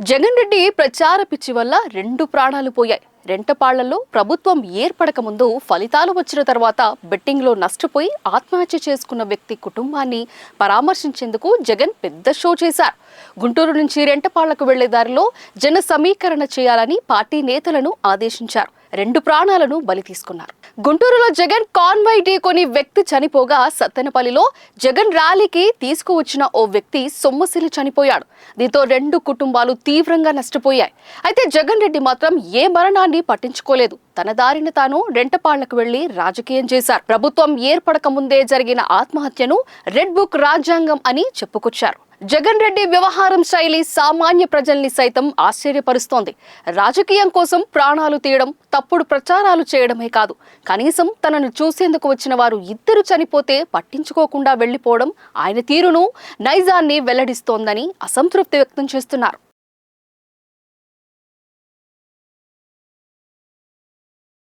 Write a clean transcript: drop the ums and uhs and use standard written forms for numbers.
జగన్ రెడ్డి ప్రచార పిచ్చి వల్ల 2 ప్రాణాలు పోయాయి. రెంటపాళ్లలో ప్రభుత్వం ఏర్పడక ముందు ఫలితాలు వచ్చిన తర్వాత బెట్టింగ్లో నష్టపోయి ఆత్మహత్య చేసుకున్న వ్యక్తి కుటుంబాన్ని పరామర్శించేందుకు జగన్ పెద్ద షో చేశారు. గుంటూరు నుంచి రెంటపాళ్లకు వెళ్లే దారిలో జన సమీకరణ చేయాలని పార్టీ నేతలను ఆదేశించారు. 2 ప్రాణాలను బలి తీసుకున్నారు. గుంటూరులో జగన్ కాన్వాయ్ ఢీకొని వ్యక్తి చనిపోగా సత్తెనపల్లిలో జగన్ ర్యాలీకి తీసుకువచ్చిన ఓ వ్యక్తి సొమ్మసిల్లి చనిపోయాడు. దీంతో 2 కుటుంబాలు తీవ్రంగా నష్టపోయాయి. అయితే జగన్ రెడ్డి మాత్రం ఏ మరణాన్ని పట్టించుకోలేదు. తన దారిన తాను రెంటపాళ్లకు వెళ్లి రాజకీయం చేశారు. ప్రభుత్వం ఏర్పడక ముందే జరిగిన ఆత్మహత్యను రెడ్ బుక్ రాజ్యాంగం అని చెప్పుకొచ్చారు. జగన్ రెడ్డి వ్యవహారం శైలి సామాన్య ప్రజల్ని సైతం ఆశ్చర్యపరుస్తోంది. రాజకీయం కోసం ప్రాణాలు తీయడం, తప్పుడు ప్రచారాలు చేయడమే కాదు, కనీసం తనను చూసేందుకు వచ్చిన వారు 2 చనిపోతే పట్టించుకోకుండా వెళ్లిపోవడం ఆయన తీరును, నైజాన్ని వెల్లడిస్తోందని అసంతృప్తి వ్యక్తం చేస్తున్నారు.